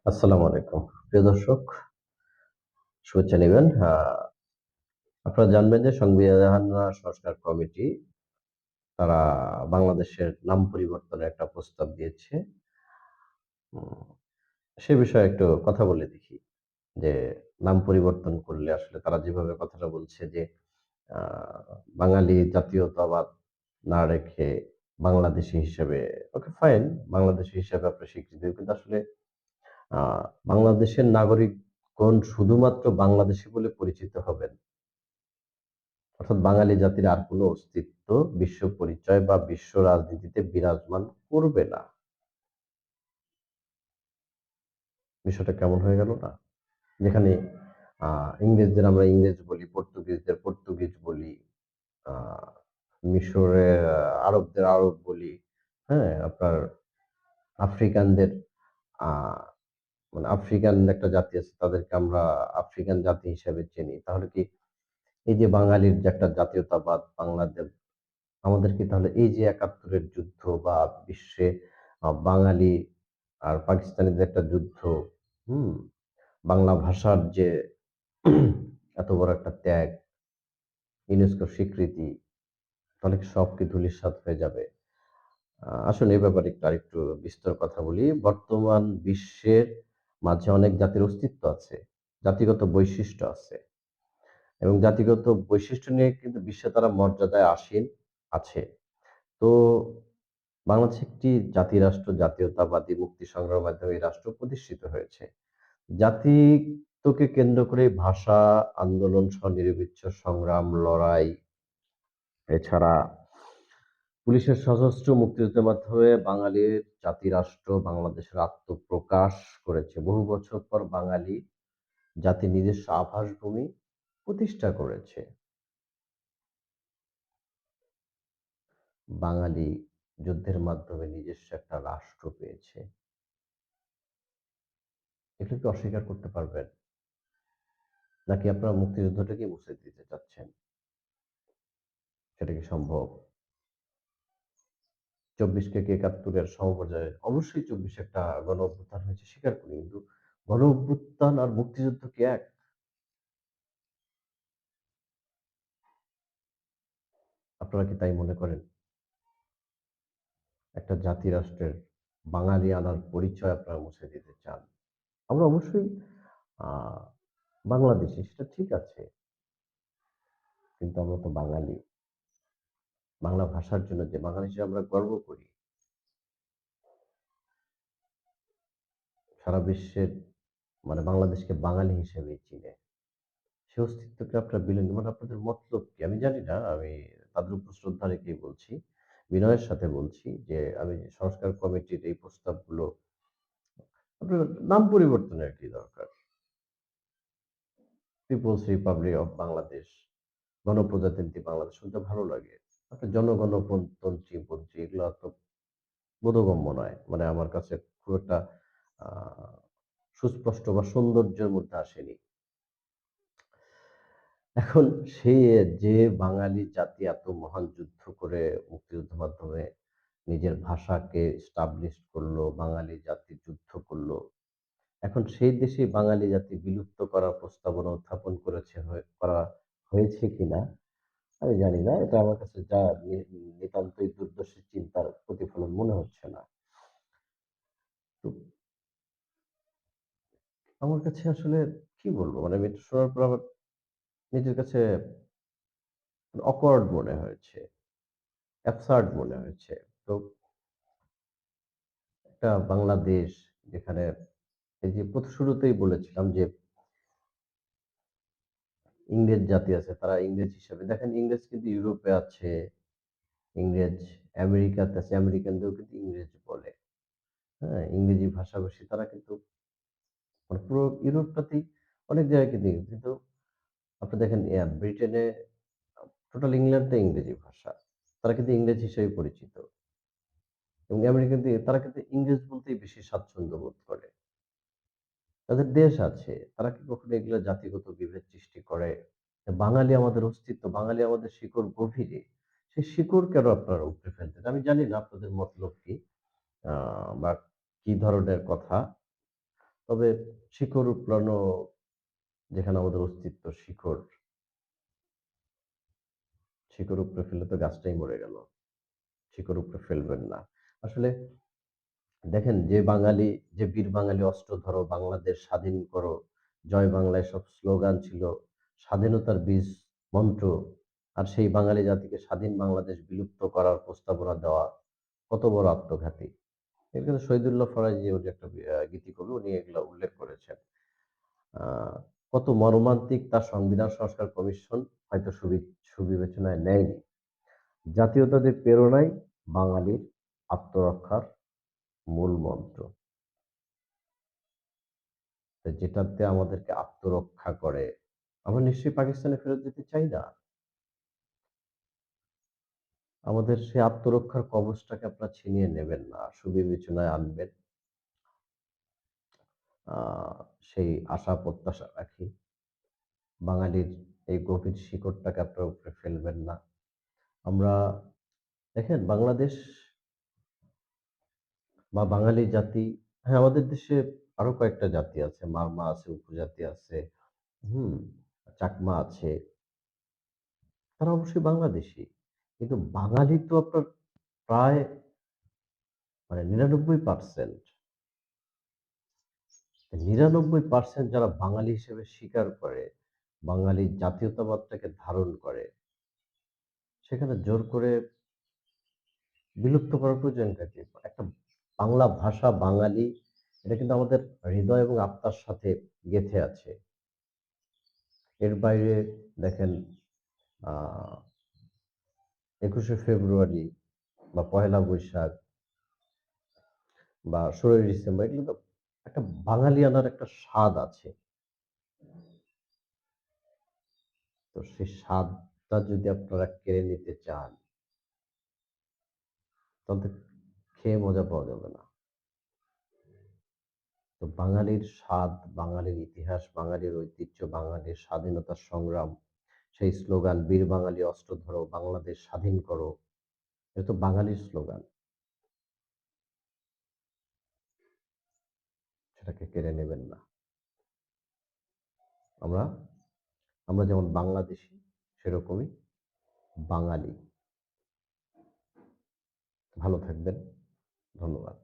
আসসালামু আলাইকুম। প্রিয় দর্শক, শুভেচ্ছা নিবেন। আপনারা জানবেন যে সংবিধান সংস্কার কমিটি তারা বাংলাদেশের নাম পরিবর্তনের একটা প্রস্তাব দিয়েছে। উম সে বিষয়ে একটু কথা বলে দেখি যে নাম পরিবর্তন করলে আসলে তারা যেভাবে কথাটা বলছে যে আ বাঙালি জাতীয়তাবাদ না রেখে বাংলাদেশী হিসেবে ওকে ফাইন, বাংলাদেশী হিসেবে আপনার স্বীকৃতি দেবেন। কিন্তু আসলে আ বাংলাদেশের নাগরিকগণ শুধুমাত্র বাংলাদেশী বলে পরিচিত হবেন। অর্থাৎ বাঙালি জাতির আর কোনো অস্তিত্ব বিশ্ব পরিচয় বা বিশ্ব রাজনীতিতে বিরাজমান করবে না। বিষয়টা কেমন হয়ে গেল না? যেখানে আ ইংরেজদের আমরা ইংরেজ বলি, পর্তুগিজদের পর্তুগিজ বলি, আ মিশরের আরবদের আরব বলি, হ্যাঁ? আপনার আফ্রিকানদের আ মানে আফ্রিকান একটা জাতি আছে তাদেরকে আমরা আফ্রিকান জাতি হিসেবে চিনি। তাহলে কি এই যে বাঙালির যে একটা জাতীয়তাবাদ আমাদের কি তাহলে এই যে ৭১ এর যুদ্ধ বা বিশ্বে বাঙালি আর পাকিস্তানিদের একটা যুদ্ধ, হুম? বাংলা ভাষার যে এত বড় একটা ত্যাগ, ইউনেস্কোর স্বীকৃতি, তাহলে কি সব কি ধূলিসাৎ হয়ে যাবে? আসুন এ ব্যাপারে আরেকটু বিস্তর কথা বলি। বর্তমান বিশ্বের মাঝে অনেক জাতির অস্তিত্ব আছে, জাতিগত বৈশিষ্ট্য আছে এবং জাতিগত বৈশিষ্ট্য নিয়ে কিন্তু বিশ্বে তারা মর্যাদায় আসীন আছে। তো বাংলাদেশ একটি জাতিরাষ্ট্র, জাতীয়তাবাদী মুক্তি সংগ্রামের মাধ্যমে এই রাষ্ট্র প্রতিষ্ঠিত হয়েছে। জাতিত্বকে কেন্দ্র করে ভাষা, আন্দোলন সহ নিরবিচ্ছিন্ন সংগ্রাম, লড়াই, এছাড়া পুলিশের সশস্ত্র মুক্তিযুদ্ধের মাধ্যমে বাঙালির জাতিরাষ্ট্র বাংলাদেশের আত্মপ্রকাশ করেছে। বহু বছর পর বাঙালি জাতির নিজস্ব আভাসভূমি প্রতিষ্ঠা করেছে। বাঙালি যুদ্ধের মাধ্যমে নিজস্ব একটা রাষ্ট্র পেয়েছে। এগুলো কি অস্বীকার করতে পারবেন? নাকি আপনারা মুক্তিযুদ্ধটাকে মুছে দিতে চাচ্ছেন? সেটা কি সম্ভব? ২৪ থেকে ৭১ এর সমপর্যায়ে অবশ্যই ২৪ একটা গণ-অভ্যুত্থান হয়েছে স্বীকার করি। কিন্তু গণ-অভ্যুত্থান আর মুক্তিযুদ্ধ কি এক? আপনারা কি তাই মনে করেন? একটা জাতি রাষ্ট্রের বাঙালিয়ানার পরিচয় আপনারা মুছে দিতে চান। আমরা অবশ্যই আ বাংলাদেশী সেটা ঠিক আছে। কিন্তু আমরা তো বাঙালি। বাংলা ভাষার জন্য যে বাঙালি হিসেবে আমরা গর্ব করি। সারা বিশ্বের মানে বাংলাদেশকে বাঙালি হিসেবেই চিনে। সে অস্তিত্বকে আপনারা বিলীন মানে আপনাদের মতলব কি? আমি জানি না। আমি তাদের উপর শ্রদ্ধা রেখেই বলছি। বিনয়ের সাথে বলছি যে, আমি সংস্কার কমিটির এই প্রস্তাবগুলো আপনার নাম পরিবর্তনের কি দরকার? পিপলস রিপাবলিক অফ বাংলাদেশ, গণপ্রজাতন্ত্রী বাংলাদেশ শুনতে ভালো লাগে। আপনার তন্ত্রী এগুলা তো বোধগম্য নয়। মানে আমার কাছে খুব একটা আ সুস্পষ্ট বা সৌন্দর্যের মধ্যে আসেনি। এখন সে যে বাঙালি জাতি এত মহান যুদ্ধ করে মুক্তিযুদ্ধের মাধ্যমে নিজের ভাষাকে এস্টাবলিশ করলো, বাঙালি জাতি যুদ্ধ করলো। এখন সেই দেশেই বাঙালি জাতি বিলুপ্ত করার প্রস্তাবনা উত্থাপন করা হয়েছে কিনা আমি জানি না। এটা আমার কাছে নিতান্তই দুর্দর্শী চিন্তার প্রতিফলন মনে হচ্ছে না। তো আমার কাছে আসলে কি বলবো? মানে আমি এটা শোনার পর আমার নিজের কাছে awkward মনে হয়েছে, absurd মনে হয়েছে। তো একটা বাংলাদেশ যেখানে এই যে শুরুতেই বলেছিলাম যে ইংরেজ জাতি আছে তারা ইংরেজ হিসাবে দেখেন ইংরেজ কিন্তু ইউরোপে আছে, ইংরেজ আমেরিকাতে আছে, আমেরিকানদেরও কিন্তু ইংরেজ বলে। হ্যাঁ? ইংরেজি ভাষাভাষী তারা কিন্তু মানে পুরো ইউরোপটাতেই অনেক জায়গায় কিন্তু ইংরেজ। কিন্তু আপনি দেখেন ব্রিটেনে টোটাল ইংল্যান্ডটাই ইংরেজি ভাষা। তারা কিন্তু ইংরেজ হিসেবে পরিচিত। এবং আমেরিকাতে তারা কিন্তু ইংরেজ বলতেই বেশি স্বাচ্ছন্দ্য বোধ করে। তাদের দেশ আছে। তারা কি কখনো এগুলা জাতিগত বিভেদ সৃষ্টি করে? বাঙালি আমাদের অস্তিত্ব, বাঙালি আমাদের শিকড় গভীরে। সেই শিকড় কেন আপনারা উপড়ে ফেলতেন? আমি জানি না আপনাদের মতলব কি বা কি ধরনের কথা। তবে শিকড় উপড়ানো যেখানে আমাদের অস্তিত্ব শিকড় উপড়ে ফেললে তো গাছটাই মরে গেল। শিকড় উপড়ে ফেলবেন না। আসলে দেখেন যে বীর বাঙালি অস্ত্র ধরো, বাংলাদেশ স্বাধীন করো, জয় বাংলা এসব স্লোগান ছিল, স্বাধীনতার বীজ মন্ত্র। আর সেই বাঙালি জাতিকে স্বাধীন বাংলাদেশ বিলুপ্ত করার প্রস্তাবনা দেওয়া কত বড় আত্মঘাতী। এর কিন্তু শহীদুল্লাহ ফরাজি উনি একটা গীতিকবি, উনি এগুলা উল্লেখ করেছেন। আ কত মর্মান্তিক তা সংবিধান সংস্কার কমিশন হয়তো সুবিবেচনায় নেয়নি। জাতীয়তাবাদের প্রেরণাই বাঙালির আত্মরক্ষার মূল মন্ত্র। তো যেটাতে আমাদেরকে আত্মরক্ষা করে। আমরা নিশ্চয়ই পাকিস্তানে ফেরত যেতে চাই না। আমাদের সেই আত্মরক্ষার কবচটাকে আপনারা ছিনিয়ে নেবেন না। সুবিবেচনায় আনবেন। আ সেই আশা প্রত্যাশা রাখি। বাঙালির এই গভীর শিকড়টাকে আপনারা উপড়ে ফেলবেন না। আমরা দেখেন বাংলাদেশ বা বাঙালি জাতি, হ্যাঁ, আমাদের দেশে আরো কয়েকটা জাতি আছে। মারমা আছে, উপজাতি আছে, হুম? চাকমা আছে। তারা অবশ্যই বাংলাদেশী। কিন্তু বাঙালি তো আপনার প্রায় মানে ৯৯%। ৯৯% যারা বাঙালি হিসেবে স্বীকার করে, বাঙালি জাতীয়তাবাদটাকে ধারণ করে, সেখানে জোর করে বিলুপ্ত করার প্রয়োজনটা কি? একটা বাংলা ভাষা বাঙালি, এটা কিন্তু আমাদের হৃদয় এবং আত্মার সাথে গেঁথে আছে। এর বাইরে দেখেন আ ২১শে ফেব্রুয়ারি বা পহেলা বৈশাখ বা ১৬ই ডিসেম্বর, এগুলো তো একটা বাঙালিয়ানার একটা স্বাদ আছে। তো সেই স্বাদটা যদি আপনারা কেড়ে নিতে চান, তাহলে তো খেয়ে মজা পাওয়া যাবে না। তো বাঙালির স্বাদ, বাঙালির ইতিহাস, বাঙালির ঐতিহ্য, বাঙালির স্বাধীনতার সংগ্রাম, সেই স্লোগান "বীর বাঙালি অস্ত্র ধরো, বাংলাদেশ স্বাধীন করো", এটা তো বাঙালির স্লোগান। সেটাকে কেড়ে নেবেন না। আমরা আমরা যেমন বাংলাদেশী, সেরকমই বাঙালি। ভালো থাকবেন। ধন্যবাদ।